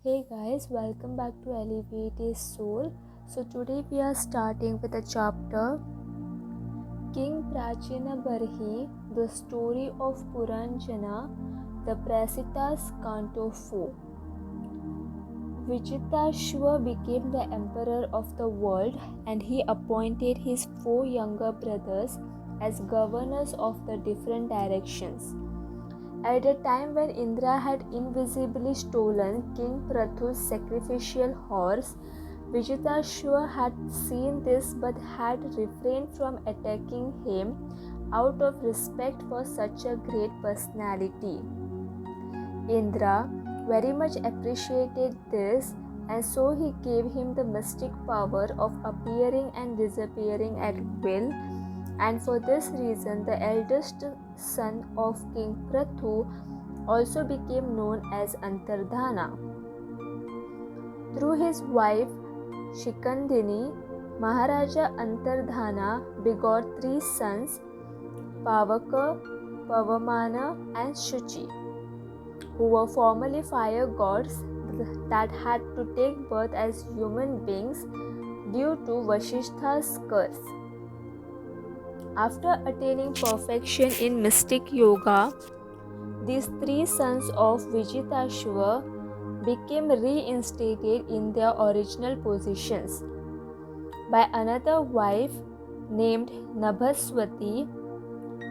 Hey guys, welcome back to Elevate a Soul. So today we are starting with a chapter King Prācīnabarhi, the story of Purañjana, the Pracetās, Canto 4. Vijitashva became the emperor of the world and he appointed his 4 younger brothers as governors of the different directions. At the time when Indra had invisibly stolen King Prathu's sacrificial horse, Vijitashva had seen this but had refrained from attacking him out of respect for such a great personality. Indra very much appreciated this, and so he gave him the mystic power of appearing and disappearing at will. And for this reason, the eldest son of King Prathu also became known as Antardhana. Through his wife Shikandini, Maharaja Antardhana begot 3 sons, Pavaka, Pavamana and Shuchi, who were formerly fire gods that had to take birth as human beings due to Vasishtha's curse. After attaining perfection in mystic yoga, these 3 sons of Vijitashva became reinstated in their original positions. By another wife named Nabhaswati,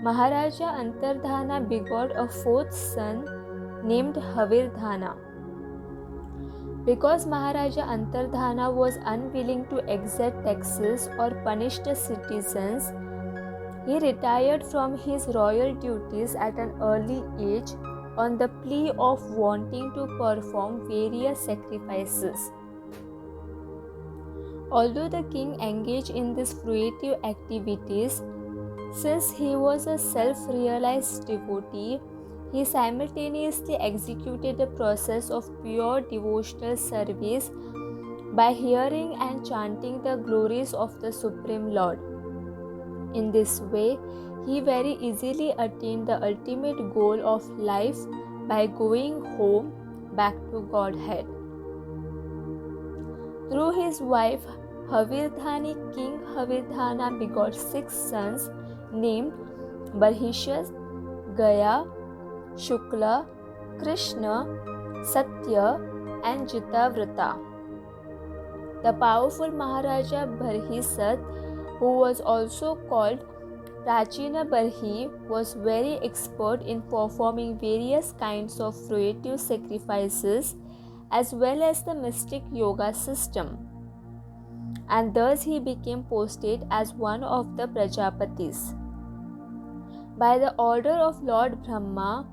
Maharaja Antardhana begot a 4th son named Havirdhana. Because Maharaja Antardhana was unwilling to exact taxes or punish the citizens, he retired from his royal duties at an early age on the plea of wanting to perform various sacrifices. Although the king engaged in these fruitive activities, since he was a self-realized devotee, he simultaneously executed the process of pure devotional service by hearing and chanting the glories of the Supreme Lord. In this way, he very easily attained the ultimate goal of life by going home back to Godhead. Through his wife Havirdhani, King Havirdhana begot 6 sons named Barhishas, Gaya, Shukla, Krishna, Satya and Jitavrata. The powerful Maharaja Barhisat, who was also called Prācīnabarhi, was very expert in performing various kinds of fruitive sacrifices as well as the mystic yoga system, and thus he became posted as one of the Prajapatis. By the order of Lord Brahma,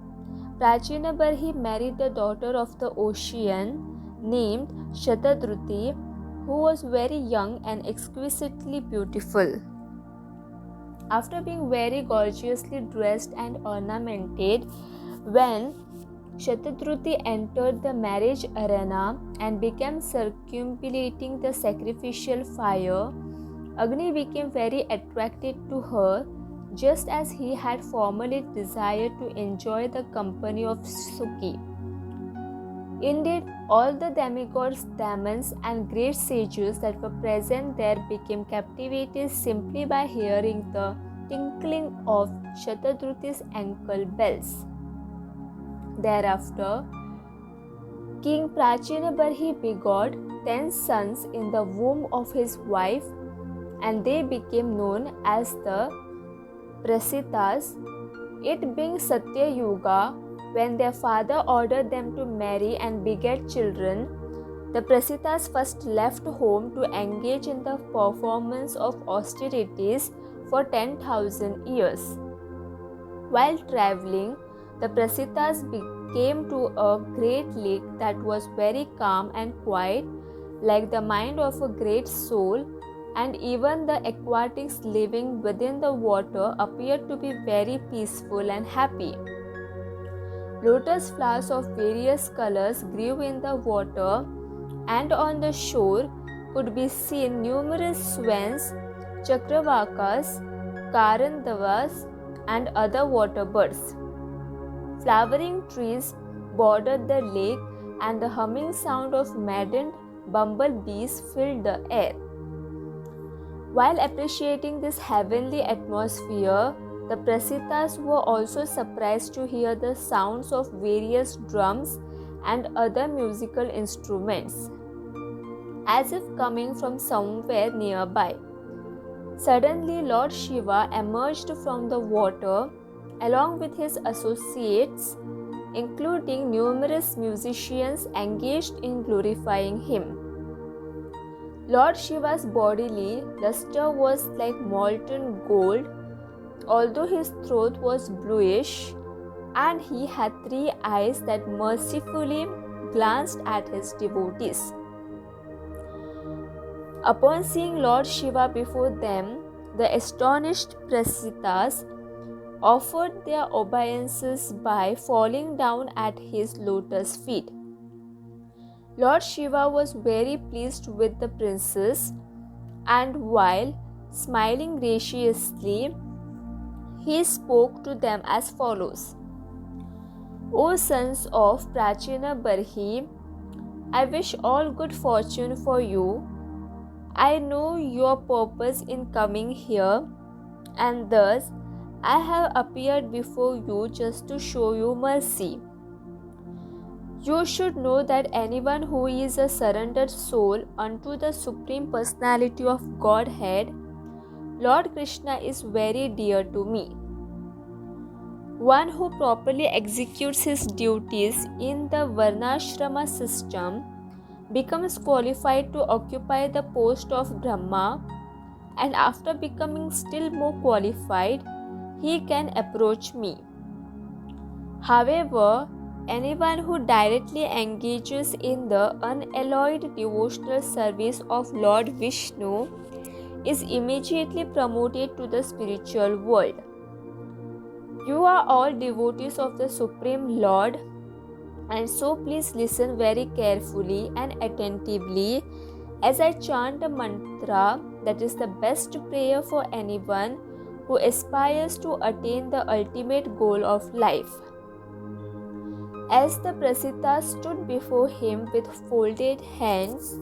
Prācīnabarhi married the daughter of the ocean named Shatadruti, who was very young and exquisitely beautiful. After being very gorgeously dressed and ornamented, when Shatadruti entered the marriage arena and began circumambulating the sacrificial fire, Agni became very attracted to her, just as he had formerly desired to enjoy the company of Suki. Indeed, all the demigods, demons, and great sages that were present there became captivated simply by hearing the tinkling of Shatadruti's ankle bells. Thereafter, King Prācīnabarhi begot 10 sons in the womb of his wife, and they became known as the Pracetās. It being Satya Yuga, when their father ordered them to marry and beget children, the Pracetās first left home to engage in the performance of austerities for 10,000 years. While traveling, the Pracetās came to a great lake that was very calm and quiet, like the mind of a great soul, and even the aquatics living within the water appeared to be very peaceful and happy. Lotus flowers of various colors grew in the water, and on the shore could be seen numerous swans, chakravakas, karandavas, and other water birds. Flowering trees bordered the lake and the humming sound of maddened bumblebees filled the air. While appreciating this heavenly atmosphere, the Pracetās were also surprised to hear the sounds of various drums and other musical instruments, as if coming from somewhere nearby. Suddenly, Lord Shiva emerged from the water along with his associates, including numerous musicians engaged in glorifying him. Lord Shiva's bodily luster was like molten gold, although his throat was bluish, and he had 3 eyes that mercifully glanced at his devotees. Upon seeing Lord Shiva before them, the astonished Pracetās offered their obeisances by falling down at his lotus feet. Lord Shiva was very pleased with the princes, and while smiling graciously, he spoke to them as follows: O sons of Prācīnabarhi, I wish all good fortune for you. I know your purpose in coming here, and thus I have appeared before you just to show you mercy. You should know that anyone who is a surrendered soul unto the Supreme Personality of Godhead, Lord Krishna, is very dear to me. One who properly executes his duties in the Varnashrama system becomes qualified to occupy the post of Brahma, and after becoming still more qualified, he can approach me. However, anyone who directly engages in the unalloyed devotional service of Lord Vishnu is immediately promoted to the spiritual world. You are all devotees of the Supreme Lord, and so please listen very carefully and attentively as I chant a mantra that is the best prayer for anyone who aspires to attain the ultimate goal of life. As the Pracetās stood before him with folded hands,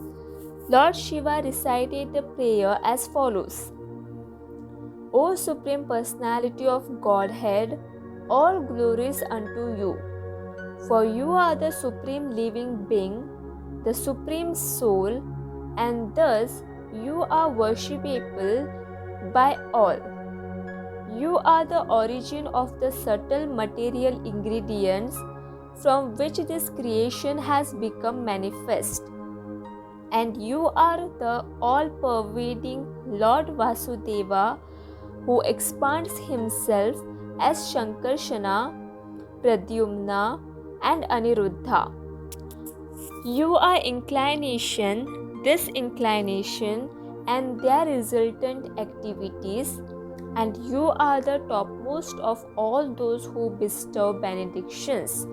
Lord Shiva recited the prayer as follows: O Supreme Personality of Godhead, all glories unto you. For you are the Supreme Living Being, the Supreme Soul, and thus you are worshipable by all. You are the origin of the subtle material ingredients from which this creation has become manifest. And you are the all-pervading Lord Vasudeva, who expands himself as Shankarshana, Pradyumna, and Aniruddha. You are inclination, disinclination, and their resultant activities, and you are the topmost of all those who bestow benedictions.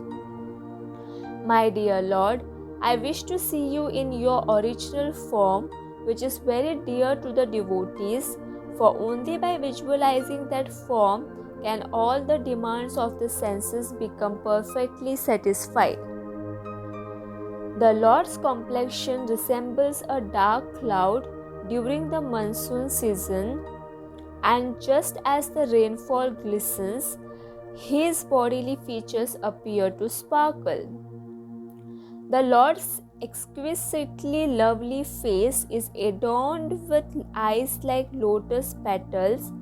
My dear Lord, I wish to see you in your original form, which is very dear to the devotees, for only by visualizing that form can all the demands of the senses become perfectly satisfied. The Lord's complexion resembles a dark cloud during the monsoon season, and just as the rainfall glistens, his bodily features appear to sparkle. The Lord's exquisitely lovely face is adorned with eyes like lotus petals,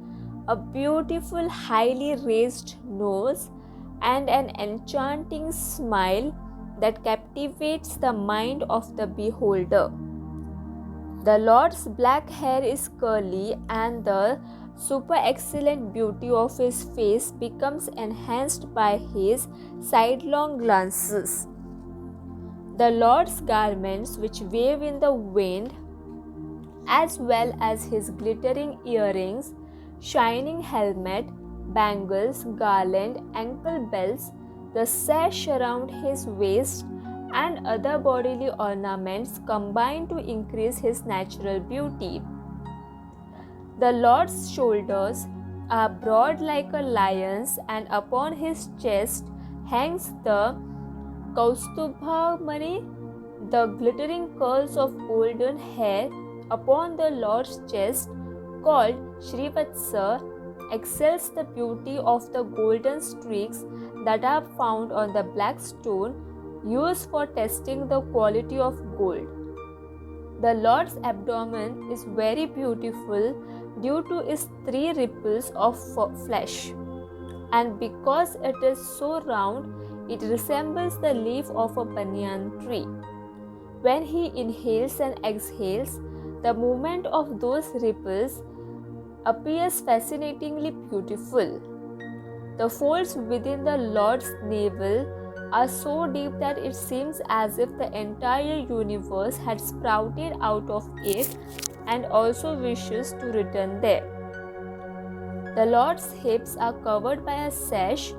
a beautiful highly raised nose, and an enchanting smile that captivates the mind of the beholder. The Lord's black hair is curly, and the super excellent beauty of his face becomes enhanced by his sidelong glances. The Lord's garments, which wave in the wind, as well as his glittering earrings, shining helmet, bangles, garland, ankle belts, the sash around his waist, and other bodily ornaments combine to increase his natural beauty. The Lord's shoulders are broad like a lion's, and upon his chest hangs the Kaustubhamani, the glittering curls of golden hair upon the Lord's chest, called Srivatsa, excels the beauty of the golden streaks that are found on the black stone used for testing the quality of gold. The Lord's abdomen is very beautiful due to its 3 ripples of flesh, and because it is so round, it resembles the leaf of a banyan tree. When he inhales and exhales, the movement of those ripples appears fascinatingly beautiful. The folds within the Lord's navel are so deep that it seems as if the entire universe had sprouted out of it and also wishes to return there. The Lord's hips are covered by a sash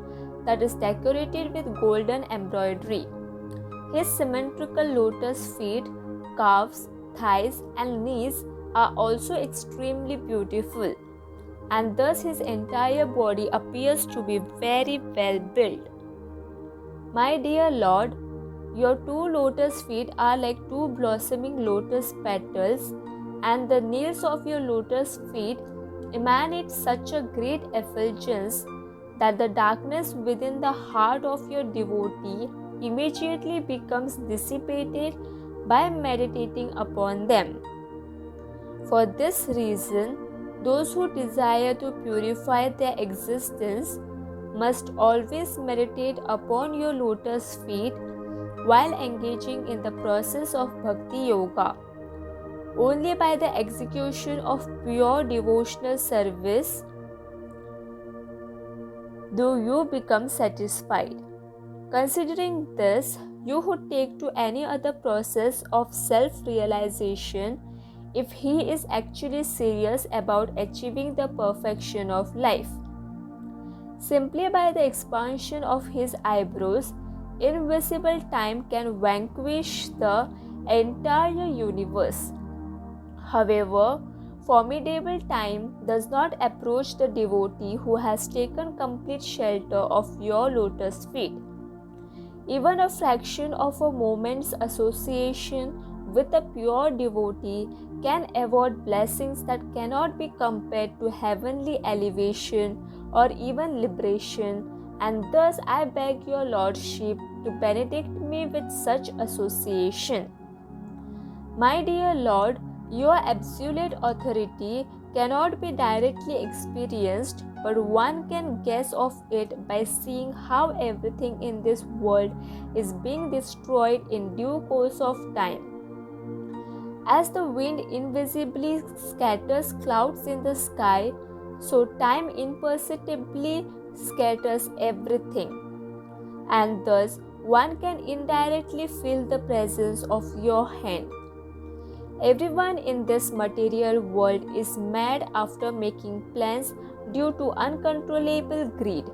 that is decorated with golden embroidery. His symmetrical lotus feet, calves, thighs, and knees are also extremely beautiful, and thus his entire body appears to be very well built. My dear Lord, your 2 lotus feet are like 2 blossoming lotus petals, and the nails of your lotus feet emanate such a great effulgence that the darkness within the heart of your devotee immediately becomes dissipated by meditating upon them. For this reason, those who desire to purify their existence must always meditate upon your lotus feet while engaging in the process of bhakti yoga. Only by the execution of pure devotional service do you become satisfied. Considering this, you who take to any other process of self-realization, if he is actually serious about achieving the perfection of life, simply by the expansion of his eyebrows, invisible time can vanquish the entire universe. However, formidable time does not approach the devotee who has taken complete shelter of your lotus feet. Even a fraction of a moment's association with a pure devotee can award blessings that cannot be compared to heavenly elevation or even liberation, and thus I beg your Lordship to benedict me with such association. My dear Lord, your absolute authority cannot be directly experienced, but one can guess of it by seeing how everything in this world is being destroyed in due course of time. As the wind invisibly scatters clouds in the sky, so time imperceptibly scatters everything, and thus one can indirectly feel the presence of your hand. Everyone in this material world is mad after making plans due to uncontrollable greed.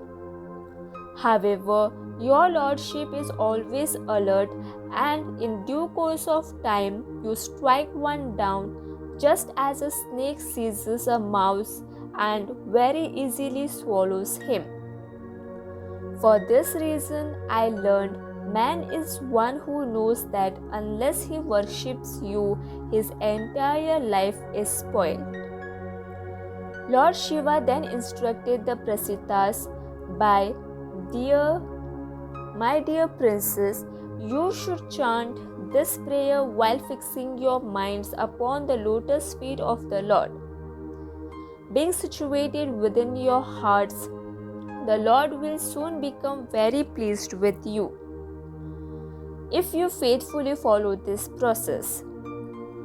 However, your Lordship is always alert, and in due course of time you strike one down, just as a snake seizes a mouse and very easily swallows him. For this reason, I learned man is one who knows that unless he worships you, his entire life is spoiled. Lord Shiva then instructed the Pracetās, My dear princess, you should chant this prayer while fixing your minds upon the lotus feet of the Lord. Being situated within your hearts, the Lord will soon become very pleased with you if you faithfully follow this process.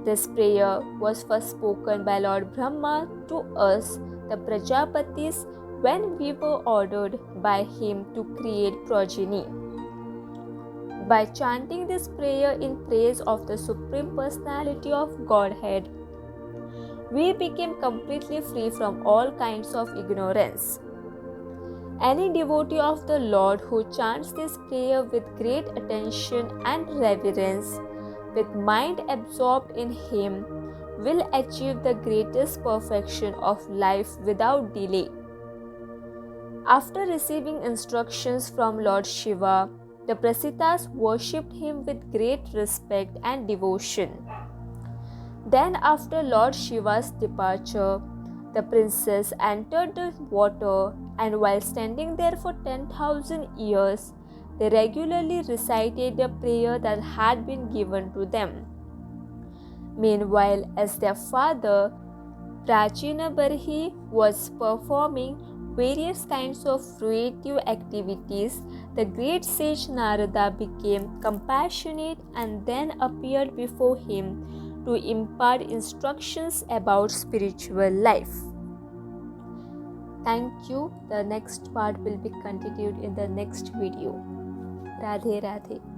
This prayer was first spoken by Lord Brahma to us, the Prajapatis, when we were ordered by him to create progeny. By chanting this prayer in praise of the Supreme Personality of Godhead, we became completely free from all kinds of ignorance. Any devotee of the Lord who chants this prayer with great attention and reverence, with mind absorbed in him, will achieve the greatest perfection of life without delay. After receiving instructions from Lord Shiva, The Pracetās worshipped him with great respect and devotion. Then, after Lord Shiva's departure, the princess entered the water, and while standing there for 10,000 years, they regularly recited the prayer that had been given to them. Meanwhile, as their father, Prācīnabarhi, was performing various kinds of fruitive activities, the great sage Narada became compassionate and then appeared before him to impart instructions about spiritual life. Thank you. The next part will be continued in the next video. Radhe Radhe.